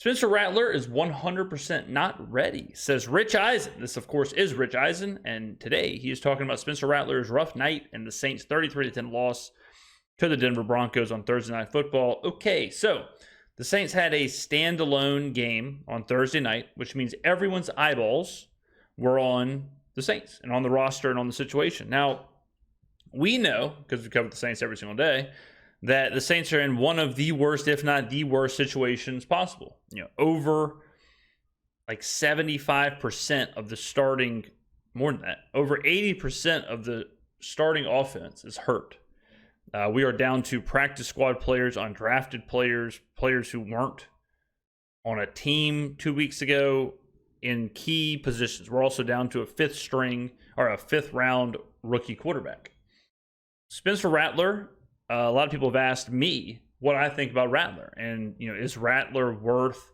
Spencer Rattler is 100% not ready, says Rich Eisen. This, of course, is Rich Eisen, and today he is talking about Spencer Rattler's rough night and the Saints' 33-10 loss to the Denver Broncos on Thursday Night Football. Okay, so the Saints had a standalone game on Thursday night, which means everyone's eyeballs were on the Saints and on the roster and on the situation. Now, we know, because we cover the Saints every single day, that the Saints are in one of the worst, if not the worst situations possible. Over like 75% of the starting, more than that, over 80% of the starting offense is hurt. We are down to practice squad players, undrafted players, players who weren't on a team 2 weeks ago in key positions. We're also down to a fifth round rookie quarterback. Spencer Rattler, a lot of people have asked me what I think about Rattler. And, is Rattler worth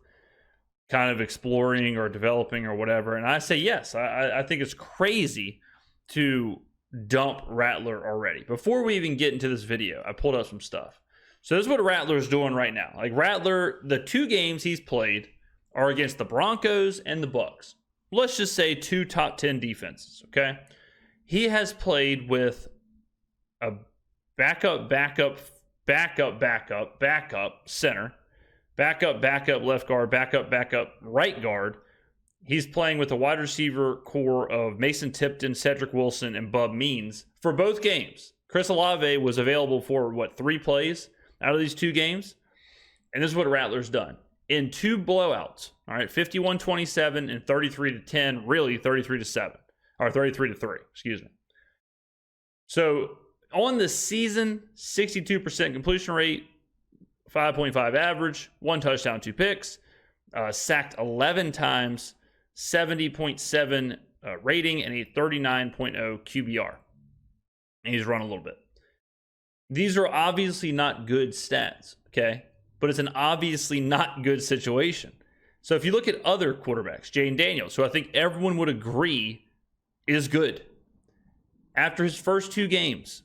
kind of exploring or developing or whatever? And I say yes. I think it's crazy to dump Rattler already. Before we even get into this video, I pulled up some stuff. So this is what Rattler's doing right now. Like Rattler, the 2 games he's played are against the Broncos and the Bucs. Let's just say 2 top 10 defenses, okay? He has played with a backup center, backup left guard, backup right guard. He's playing with a wide receiver core of Mason Tipton, Cedric Wilson, and Bub Means for both games. Chris Olave was available for, 3 plays out of these 2 games? And this is what Rattler's done. In 2 blowouts, all right, 51-27 and 33-10, really 33-7, or 33-3, excuse me. So on the season, 62% completion rate, 5.5 average, 1 touchdown, 2 picks, sacked 11 times, 70.7 rating, and a 39.0 QBR. And he's run a little bit. These are obviously not good stats, okay? But it's an obviously not good situation. So if you look at other quarterbacks, Jaden Daniels, who I think everyone would agree is good. After his first 2 games,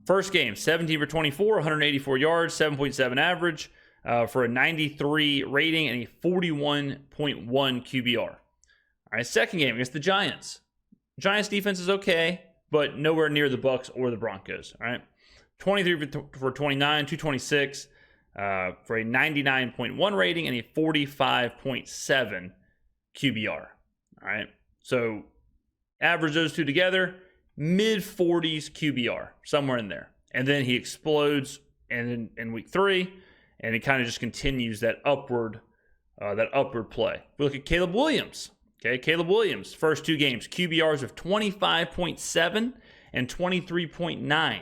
first game, 17 for 24, 184 yards, 7.7 average, for a 93 rating and a 41.1 QBR. All right, second game against the Giants. Giants defense is okay, but nowhere near the Bucs or the Broncos. All right, 23 for 29, 226 for a 99.1 rating and a 45.7 QBR. All right, so average those 2 together, mid-40s QBR, somewhere in there. And then he explodes in week 3. And it kind of just continues that upward play. We look at Caleb Williams. Okay, Caleb Williams, first 2 games, QBRs of 25.7 and 23.9.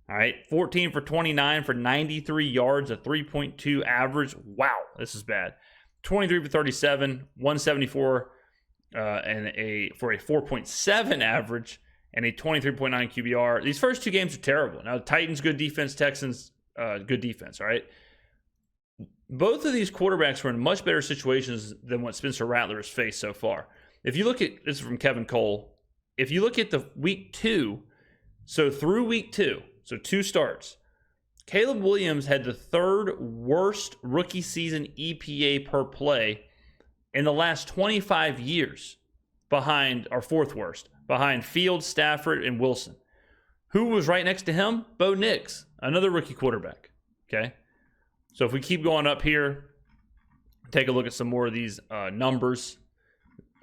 All right, 14 for 29 for 93 yards, a 3.2 average. Wow, this is bad. 23 for 37, 174 for a 4.7 average and a 23.9 QBR. These first 2 games are terrible. Now, Titans, good defense, Texans, good defense, all right? Both of these quarterbacks were in much better situations than what Spencer Rattler has faced so far. If you look at, this is from Kevin Cole, if you look at the week 2, so through week 2, so 2 starts, Caleb Williams had the 3rd worst rookie season EPA per play in the last 25 years, behind, or 4th worst, behind Fields, Stafford, and Wilson. Who was right next to him? Bo Nix, another rookie quarterback, okay? So if we keep going up here, take a look at some more of these numbers.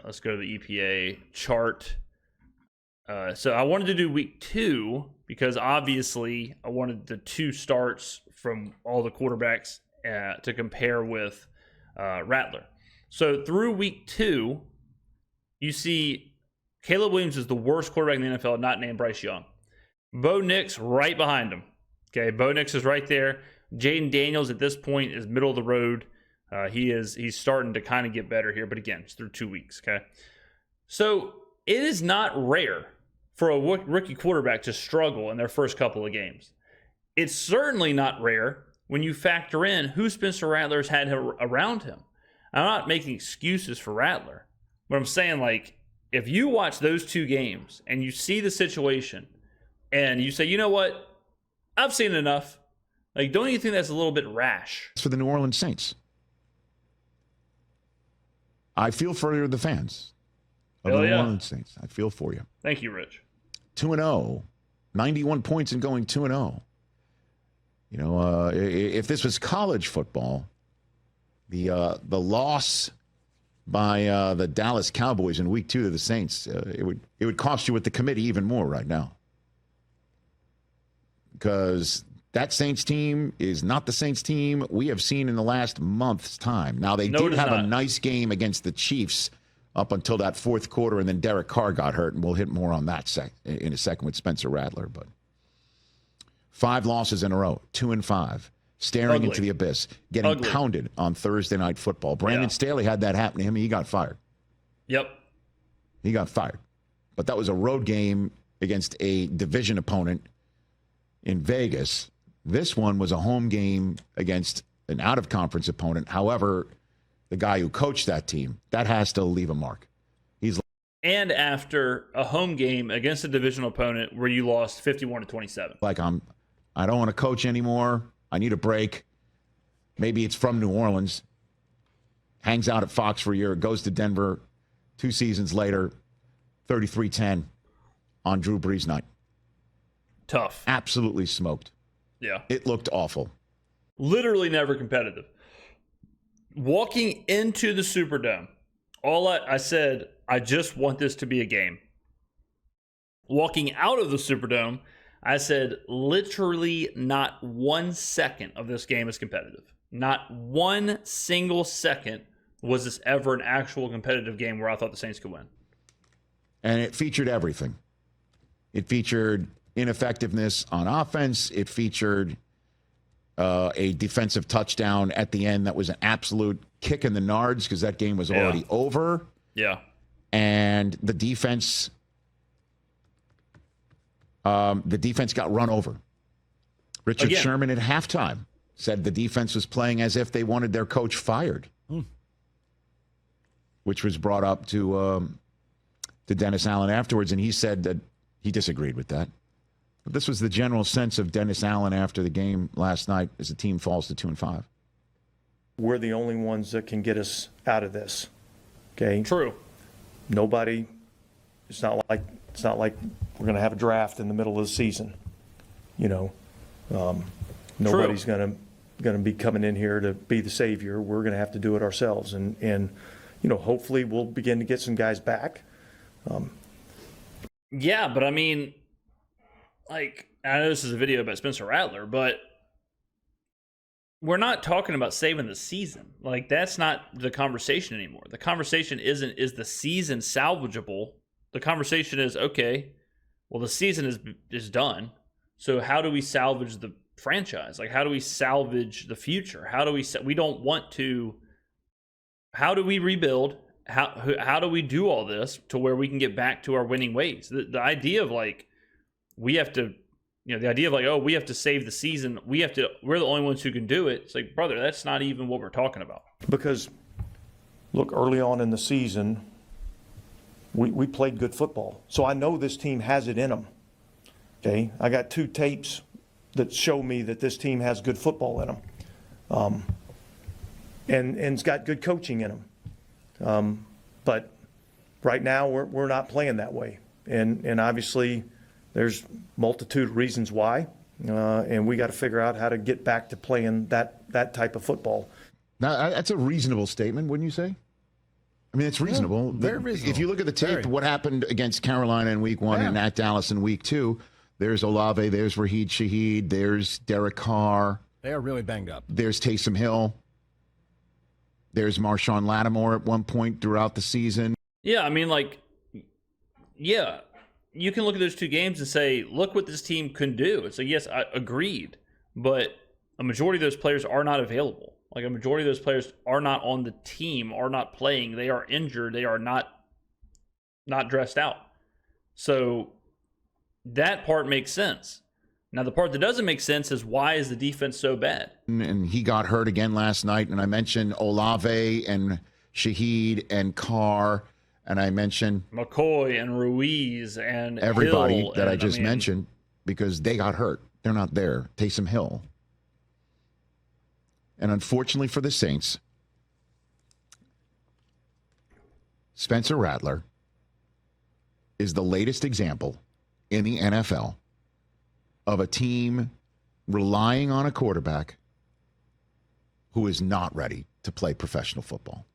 Let's go to the EPA chart. So I wanted to do week 2 because obviously I wanted the 2 starts from all the quarterbacks to compare with Rattler. So through week 2, you see Caleb Williams is the worst quarterback in the NFL, not named Bryce Young. Bo Nix right behind him. Okay, Bo Nix is right there. Jaden Daniels at this point is middle of the road. He's starting to kind of get better here, but again, it's through 2 weeks, okay? So it is not rare for a rookie quarterback to struggle in their first couple of games. It's certainly not rare when you factor in who Spencer Rattler's had around him. I'm not making excuses for Rattler, but I'm saying, like, if you watch those 2 games and you see the situation and you say, you know what, I've seen enough. Like, don't you think that's a little bit rash? For the New Orleans Saints. I feel for the fans of Hell the New yeah. Orleans Saints. I feel for you. Thank you, Rich. 2-0, 91 points and going 2-0. You know, if this was college football, the loss by the Dallas Cowboys in Week 2 to the Saints, it would cost you with the committee even more right now, because that Saints team is not the Saints team we have seen in the last month's time. Now, they did have a nice game against the Chiefs up until that fourth quarter, and then Derek Carr got hurt, and we'll hit more on that in a second with Spencer Rattler. But 5 losses in a row, 2-5, staring into the abyss, getting pounded on Thursday Night Football. Brandon Staley had that happen to him, and he got fired. Yep. He got fired. But that was a road game against a division opponent in Vegas. This one was a home game against an out-of-conference opponent. However, the guy who coached that team, that has to leave a mark. And after a home game against a divisional opponent where you lost 51-27. Like, I don't want to coach anymore. I need a break. Maybe it's from New Orleans. Hangs out at Fox for a year, goes to Denver 2 seasons later, 33-10 on Drew Brees night. Tough. Absolutely smoked. Yeah. It looked awful. Literally never competitive. Walking into the Superdome, I said, I just want this to be a game. Walking out of the Superdome, I said, literally not 1 second of this game is competitive. Not 1 single second was this ever an actual competitive game where I thought the Saints could win. And it featured everything. It featured ineffectiveness on offense. It featured a defensive touchdown at the end that was an absolute kick in the nards because that game was already over. Yeah. And the defense got run over. Richard Sherman at halftime said the defense was playing as if they wanted their coach fired, which was brought up to Dennis Allen afterwards, and he said that he disagreed with that. But this was the general sense of Dennis Allen after the game last night as the team falls to 2-5. We're the only ones that can get us out of this. Okay? True. Nobody, it's not like we're going to have a draft in the middle of the season. You know, nobody's going to be coming in here to be the savior. We're going to have to do it ourselves. And you know, hopefully we'll begin to get some guys back. Yeah, but I mean, like, I know this is a video about Spencer Rattler, but we're not talking about saving the season. Like, that's not the conversation anymore. The conversation is the season salvageable? The conversation is, okay, well, the season is done. So how do we salvage the franchise? Like, how do we salvage the future? How do we don't want to, how do we rebuild? How do we do all this to where we can get back to our winning ways? The idea of like, we have to, you know, the idea of like, oh, we have to save the season. We're the only ones who can do it. It's like, brother, that's not even what we're talking about. Because, look, early on in the season, we played good football. So I know this team has it in them. Okay? I got 2 tapes that show me that this team has good football in them. And it's got good coaching in them. But right now, we're not playing that way. And obviously, there's multitude of reasons why, and we got to figure out how to get back to playing that type of football. Now, that's a reasonable statement, wouldn't you say? I mean, it's reasonable. Yeah, very reasonable. If you look at the tape, what happened against Carolina in Week 1 and at Dallas in Week 2, there's Olave, there's Raheed Shaheed, there's Derek Carr. They are really banged up. There's Taysom Hill. There's Marshawn Lattimore at one point throughout the season. Yeah, I mean, like, yeah, you can look at those 2 games and say, look what this team can do. It's like, yes, I agreed, but a majority of those players are not available. Like, a majority of those players are not on the team, are not playing. They are injured. They are not dressed out. So that part makes sense. Now, the part that doesn't make sense is, why is the defense so bad? And he got hurt again last night, and I mentioned Olave and Shaheed and Carr, and I mentioned McCoy and Ruiz and everybody Hill, that I just mentioned, because they got hurt. They're not there. Taysom Hill. And unfortunately for the Saints, Spencer Rattler is the latest example in the NFL of a team relying on a quarterback who is not ready to play professional football.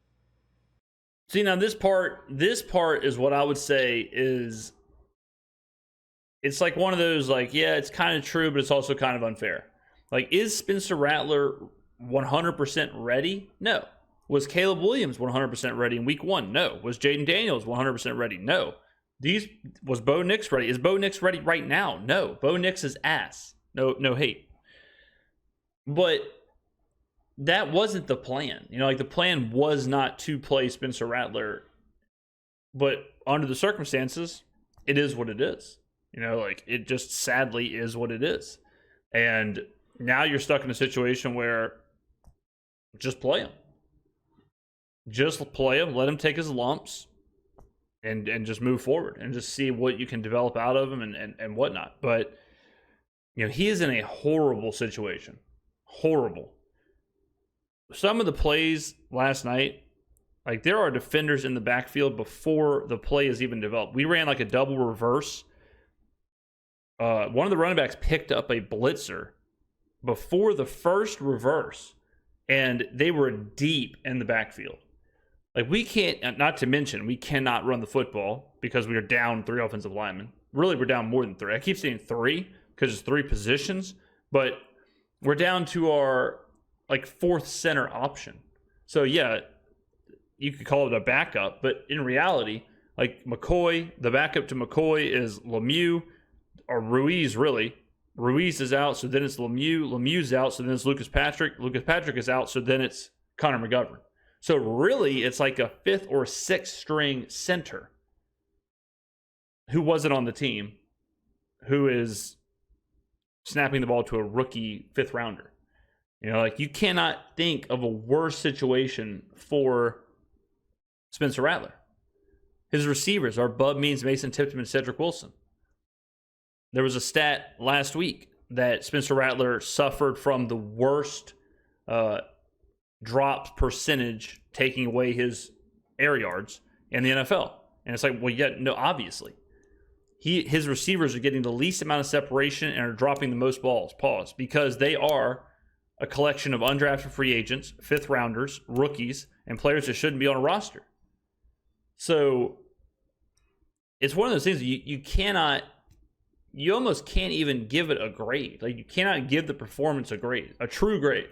See, now this part is what I would say is, it's like one of those, like, yeah, it's kind of true, but it's also kind of unfair. Like, is Spencer Rattler 100% ready? No. Was Caleb Williams 100% ready in week 1? No. Was Jaden Daniels 100% ready? No. Was Bo Nix ready? Is Bo Nix ready right now? No. Bo Nix is ass. No hate. But that wasn't the plan. Like, the plan was not to play Spencer Rattler. But under the circumstances, it is what it is. Like, it just sadly is what it is. And now you're stuck in a situation where just play him. Just play him, let him take his lumps, and just move forward and just see what you can develop out of him and whatnot. But, he is in a horrible situation. Horrible. Some of the plays last night, like, there are defenders in the backfield before the play is even developed. We ran like a double reverse. One of the running backs picked up a blitzer before the first reverse, and they were deep in the backfield. Like, we can't, not to mention, we cannot run the football because we are down 3 offensive linemen. Really, we're down more than 3. I keep saying 3 because it's 3 positions, but we're down to our, like, 4th center option. So, yeah, you could call it a backup, but in reality, like, McCoy, the backup to McCoy is Lemieux, or Ruiz, really. Ruiz is out, so then it's Lemieux. Lemieux's out, so then it's Lucas Patrick. Lucas Patrick is out, so then it's Connor McGovern. So really, it's like a 5th or 6th string center who wasn't on the team, who is snapping the ball to a rookie 5th rounder. Like, you cannot think of a worse situation for Spencer Rattler. His receivers are Bub Means, Mason Tipton, and Cedric Wilson. There was a stat last week that Spencer Rattler suffered from the worst drops percentage taking away his air yards in the NFL. And it's like, well, yeah, no, obviously. His receivers are getting the least amount of separation and are dropping the most balls, because they are a collection of undrafted free agents, 5th rounders, rookies, and players that shouldn't be on a roster. So it's one of those things you almost can't even give it a grade. Like, you cannot give the performance a grade, a true grade.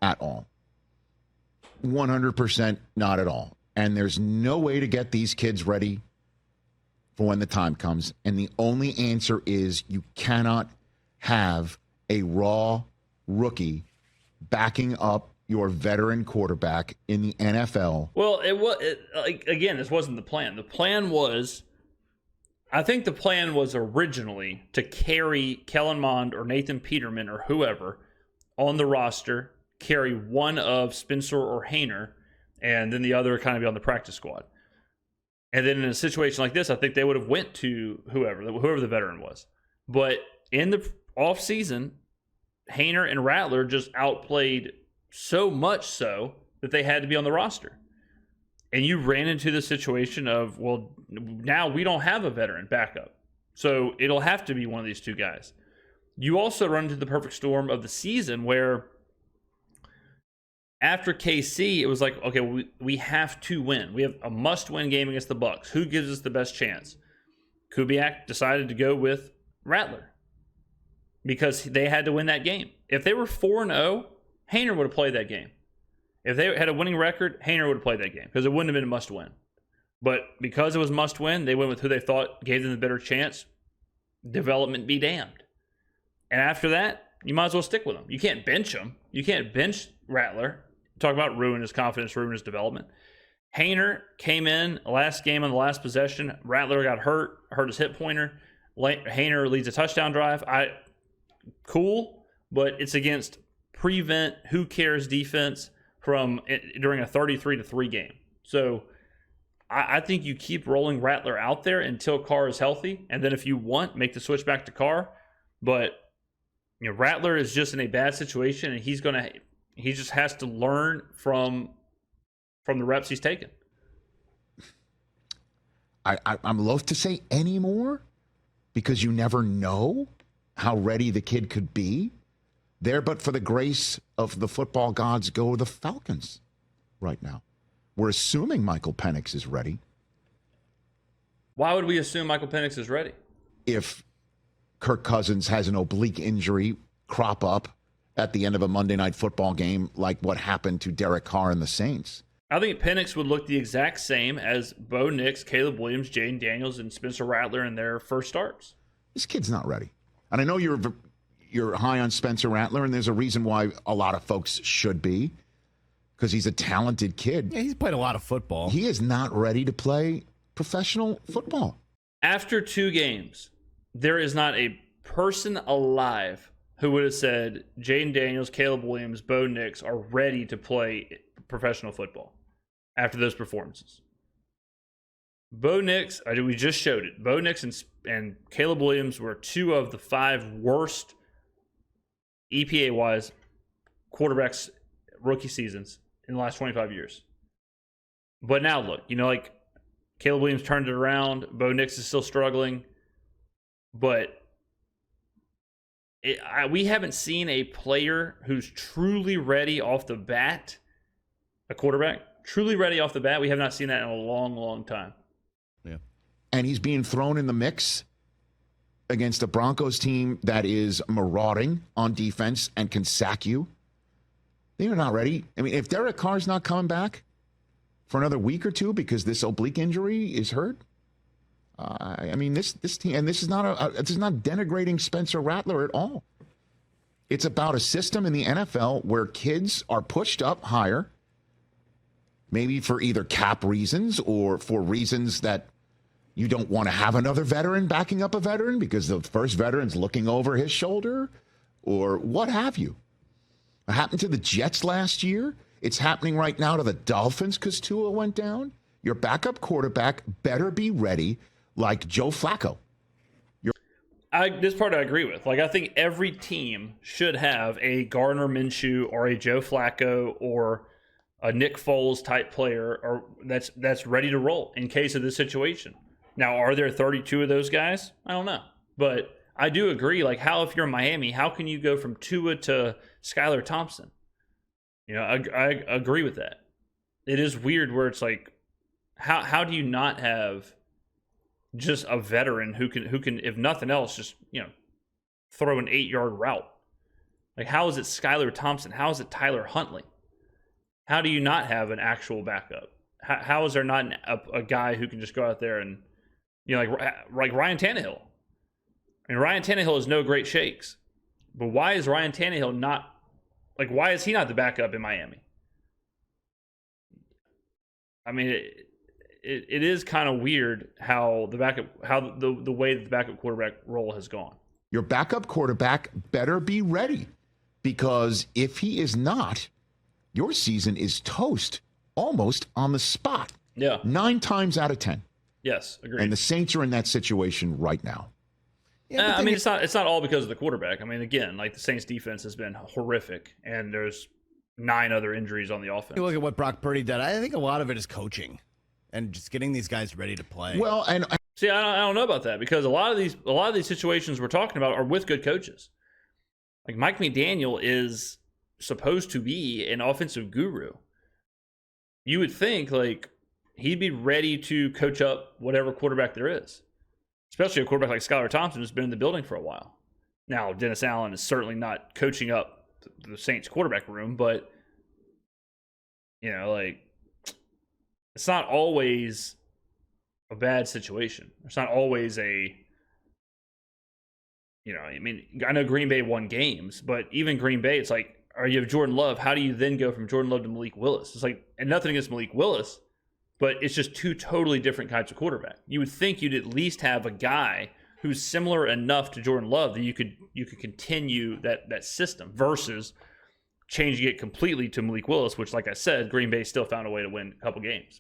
At all. 100% not at all. And there's no way to get these kids ready for when the time comes. And the only answer is you cannot have a raw rookie backing up your veteran quarterback in the NFL. Well, again, this wasn't the plan. The plan was, I think the plan was originally to carry Kellen Mond or Nathan Peterman or whoever on the roster, carry one of Spencer or Hainer, and then the other kind of be on the practice squad. And then in a situation like this, I think they would have went to whoever the veteran was. But in the offseason, Hainer and Rattler just outplayed so much so that they had to be on the roster. And you ran into the situation of, well, now we don't have a veteran backup. So it'll have to be one of these 2 guys. You also run into the perfect storm of the season where after KC, it was like, okay, we have to win. We have a must-win game against the Bucs. Who gives us the best chance? Kubiak decided to go with Rattler because they had to win that game. If they were 4-0, Hainer would have played that game. If they had a winning record, Hainer would have played that game because it wouldn't have been a must-win. But because it was must-win, they went with who they thought gave them the better chance. Development be damned. And after that, you might as well stick with them. You can't bench him. You can't bench Rattler. Talk about ruin his confidence, ruin his development. Hainer came in last game on the last possession. Rattler got hurt his hip pointer. Hainer leads a touchdown drive. Cool, but it's against prevent who cares defense during a 33-3 game. So I think you keep rolling Rattler out there until Carr is healthy, and then if you want, make the switch back to Carr. But Rattler is just in a bad situation, and he just has to learn from the reps he's taken. I'm loath to say anymore because you never know how ready the kid could be. There, but for the grace of the football gods, go the Falcons right now. We're assuming Michael Penix is ready. Why would we assume Michael Penix is ready? If Kirk Cousins has an oblique injury crop up at the end of a Monday Night Football game like what happened to Derek Carr and the Saints. I think Penix would look the exact same as Bo Nix, Caleb Williams, Jaden Daniels, and Spencer Rattler in their first starts. This kid's not ready. And I know you're high on Spencer Rattler, and there's a reason why a lot of folks should be, because he's a talented kid. Yeah, he's played a lot of football. He is not ready to play professional football. After 2 games, there is not a person alive who would have said Jaden Daniels, Caleb Williams, Bo Nix are ready to play professional football after those performances. Bo Nix, we just showed it. Bo Nix and Caleb Williams were 2 of the 5 worst EPA-wise quarterbacks rookie seasons in the last 25 years. But now look, like Caleb Williams turned it around. Bo Nix is still struggling. But we haven't seen a player who's truly ready off the bat, a quarterback, truly ready off the bat. We have not seen that in a long, long time. Yeah. And he's being thrown in the mix against a Broncos team that is marauding on defense and can sack you. They're not ready. I mean, if Derek Carr's not coming back for another week or 2 because this oblique injury is hurt, I mean, this team, and this is not denigrating Spencer Rattler at all. It's about a system in the NFL where kids are pushed up higher, maybe for either cap reasons or for reasons that you don't want to have another veteran backing up a veteran because the first veteran's looking over his shoulder or what have you. It happened to the Jets last year. It's happening right now to the Dolphins because Tua went down. Your backup quarterback better be ready like Joe Flacco. This part I agree with. I think every team should have a Gardner Minshew or a Joe Flacco or a Nick Foles type player or that's ready to roll in case of this situation. Now, are there 32 of those guys? I don't know. But I do agree, how if you're Miami, how can you go from Tua to Skylar Thompson? I agree with that. It is weird where it's how do you not have just a veteran who can, if nothing else, just, throw an 8-yard route? How is it Skylar Thompson? How is it Tyler Huntley? How do you not have an actual backup? How is there not a guy who can just go out there and, like Ryan Tannehill? I mean, Ryan Tannehill is no great shakes, but why is Ryan Tannehill not, why is he not the backup in Miami? I mean, it is kind of weird how the way the backup quarterback role has gone. Your backup quarterback better be ready because if he is not, your season is toast almost on the spot. Yeah. 9 times out of 10. Yes, agreed. And the Saints are in that situation right now. Yeah, I mean, it's not all because of the quarterback. I mean, again, the Saints defense has been horrific, and there's 9 other injuries on the offense. You look at what Brock Purdy did. I think a lot of it is coaching and just getting these guys ready to play. Well, and see, I don't know about that because a lot of these situations we're talking about are with good coaches. Mike McDaniel is supposed to be an offensive guru. You would think he'd be ready to coach up whatever quarterback there is, especially a quarterback like Skylar Thompson who's been in the building for a while. Now, Dennis Allen is certainly not coaching up the Saints quarterback room, but it's not always a bad situation. It's not always I know Green Bay won games, but even Green Bay, it's you have Jordan Love. How do you then go from Jordan Love to Malik Willis? It's and nothing against Malik Willis, but it's just 2 totally different types of quarterback. You would think you'd at least have a guy who's similar enough to Jordan Love that you could continue that system versus changing it completely to Malik Willis, which, like I said, Green Bay still found a way to win a couple games.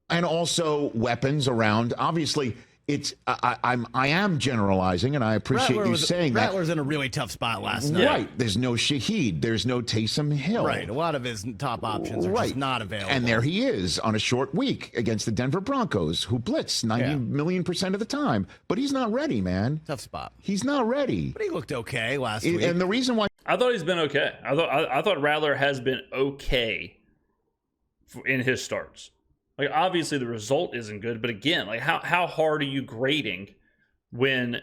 And also weapons around. Obviously, I am generalizing, and I appreciate you saying that. Rattler's in a really tough spot last night. Right. There's no Shaheed. There's no Taysom Hill. Right. A lot of his top options are just not available. And there he is on a short week against the Denver Broncos, who blitz 90 million% of the time. But he's not ready, man. Tough spot. He's not ready. But he looked okay last week. And the reason why I thought he's been okay. I thought Rattler has been okay in his starts. Like, obviously the result isn't good, but again, like how hard are you grading when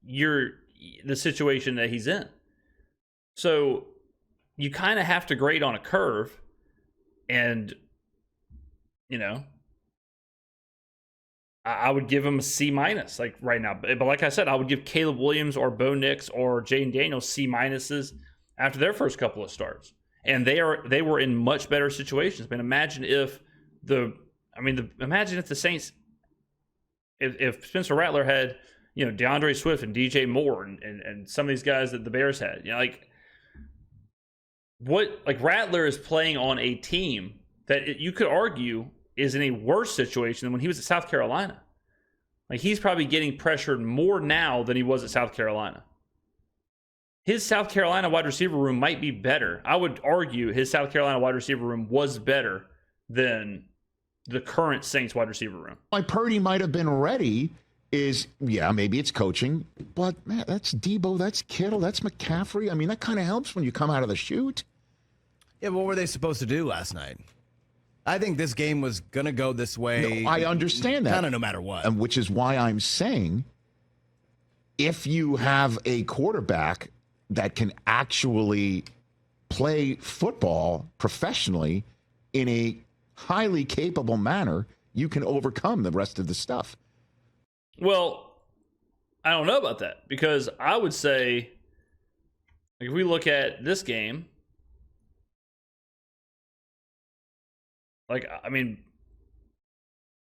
you're the situation that he's in? So you kind of have to grade on a curve, and I would give him a C- like right now. But like I said, I would give Caleb Williams or Bo Nix or Jaden Daniels C- after their first couple of starts, and they were in much better situations. But imagine if imagine if the Saints, if Spencer Rattler had, DeAndre Swift and DJ Moore and some of these guys that the Bears had, Rattler is playing on a team that you could argue is in a worse situation than when he was at South Carolina. Like, he's probably getting pressured more now than he was at South Carolina. His South Carolina wide receiver room might be better. I would argue his South Carolina wide receiver room was better than the current Saints wide receiver room. Why Purdy might have been ready is, maybe it's coaching, but man, that's Debo, that's Kittle, that's McCaffrey. I mean, that kind of helps when you come out of the chute. Yeah, what were they supposed to do last night? I think this game was going to go this way. No, I understand that. Kind of no matter what. And which is why I'm saying, if you have a quarterback that can actually play football professionally in a highly capable manner, you can overcome the rest of the stuff. Well, I don't know about that, because I would say, if we look at this game,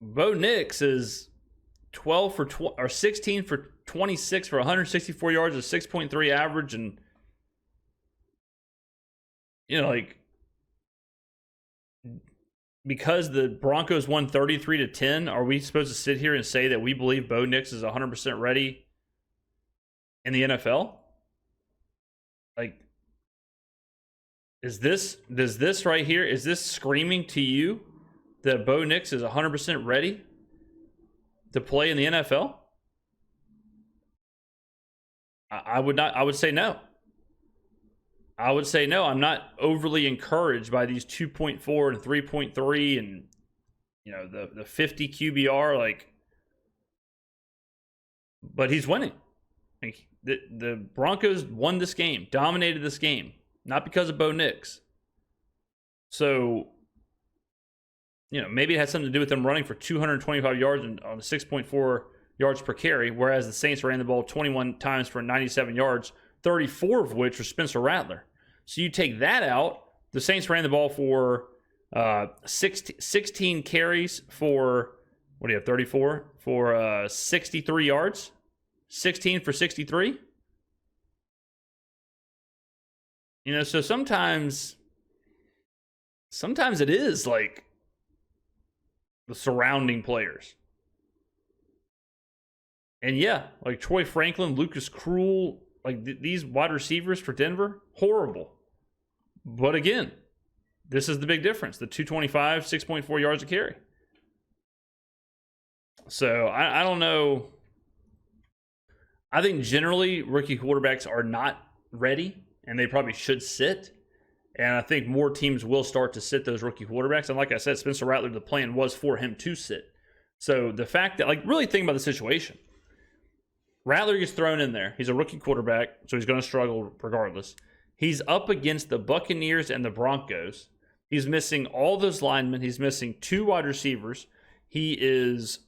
Bo Nix is 16 for 26 for 164 yards, a 6.3 average, and because the Broncos won 33-10, are we supposed to sit here and say that we believe Bo Nix is 100% ready in the NFL? Does this right here, is this screaming to you that Bo Nix is 100% ready to play in the NFL? I would say no. I would say no. I'm not overly encouraged by these 2.4 and 3.3 and the 50 QBR, but he's winning. The Broncos won this game, dominated this game, not because of Bo Nix. So, maybe it has something to do with them running for 225 yards on 6.4 yards per carry, whereas the Saints ran the ball 21 times for 97 yards, 34 of which was Spencer Rattler. So you take that out, the Saints ran the ball for 16 carries for, 34? For 63 yards? 16 for 63? So sometimes it is the surrounding players. And Troy Franklin, Lucas Krull, these wide receivers for Denver, horrible. But again, this is the big difference. The 225, 6.4 yards a carry. So I don't know. I think generally rookie quarterbacks are not ready, and they probably should sit. And I think more teams will start to sit those rookie quarterbacks. And like I said, Spencer Rattler, the plan was for him to sit. So the fact that, really think about the situation. Rattler gets thrown in there. He's a rookie quarterback, so he's going to struggle regardless. He's up against the Buccaneers and the Broncos. He's missing all those linemen. He's missing 2 wide receivers. He is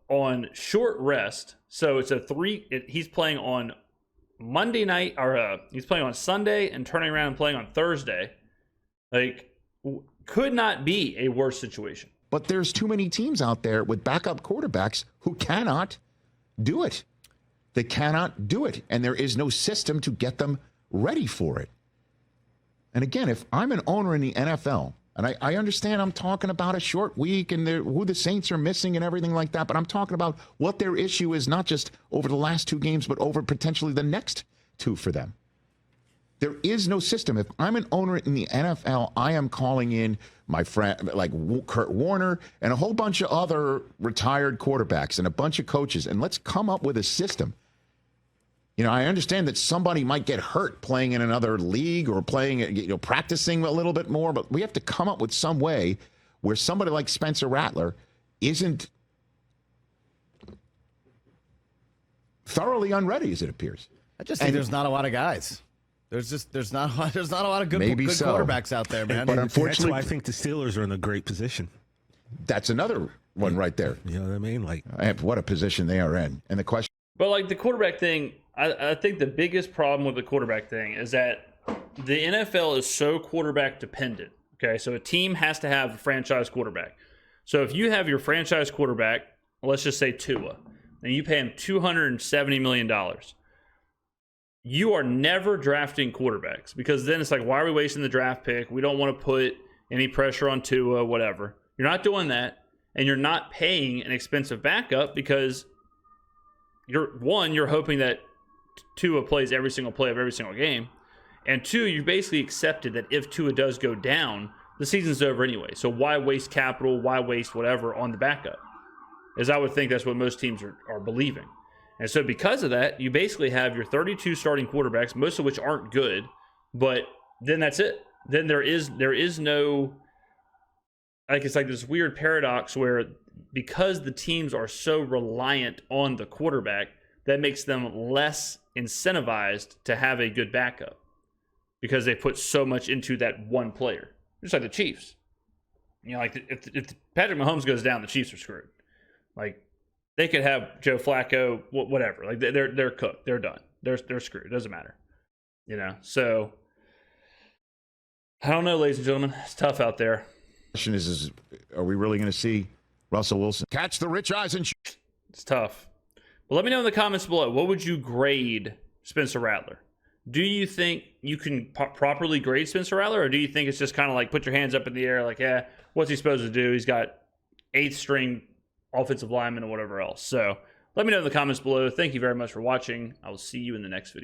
on short rest. So it's he's playing on Monday night, or he's playing on Sunday and turning around and playing on Thursday. Could not be a worse situation. But there's too many teams out there with backup quarterbacks who cannot do it. They cannot do it, and there is no system to get them ready for it. And again, if I'm an owner in the NFL And I understand I'm talking about a short week and who the Saints are missing and everything like that, but I'm talking about what their issue is, not just over the last 2 games, but over potentially the next 2 for them. There is no system. If I'm an owner in the NFL, I am calling in my friend like Kurt Warner and a whole bunch of other retired quarterbacks and a bunch of coaches, and let's come up with a system. You know, I understand that somebody might get hurt playing in another league or playing, practicing a little bit more, but we have to come up with some way where somebody like Spencer Rattler isn't thoroughly unready, as it appears. I just think there's not a lot of guys. There's not a lot of good quarterbacks out there, man. But unfortunately, that's why I think the Steelers are in a great position. That's another one right there. You know what I mean? Like, what a position they are in. And the question. But like the quarterback thing, I think the biggest problem with the quarterback thing is that the NFL is so quarterback dependent. Okay, so a team has to have a franchise quarterback. So if you have your franchise quarterback, let's just say Tua, and you pay him $270 million, you are never drafting quarterbacks, because then it's like, why are we wasting the draft pick? We don't want to put any pressure on Tua, whatever. You're not doing that, and you're not paying an expensive backup because you're hoping that Tua plays every single play of every single game. And 2, you basically accepted that if Tua does go down, the season's over anyway. So why waste capital? Why waste whatever on the backup? As I would think that's what most teams are believing. And so because of that, you basically have your 32 starting quarterbacks, most of which aren't good, but then that's it. Then there is no, like, it's like this weird paradox where because the teams are so reliant on the quarterback, that makes them less incentivized to have a good backup because they put so much into that one player. Just like the Chiefs. You know, like if Patrick Mahomes goes down, the Chiefs are screwed. Like, they could have Joe Flacco, whatever. Like, they're cooked. They're done. They're screwed. It doesn't matter. You know, so I don't know, ladies and gentlemen. It's tough out there. The question is are we really going to see Russell Wilson catch the Rich Eisen? It's tough. But let me know in the comments below, what would you grade Spencer Rattler? Do you think you can properly grade Spencer Rattler, or do you think it's just kind of like put your hands up in the air like, yeah, what's he supposed to do? He's got 8th string offensive lineman or whatever else. So let me know in the comments below. Thank you very much for watching. I will see you in the next video.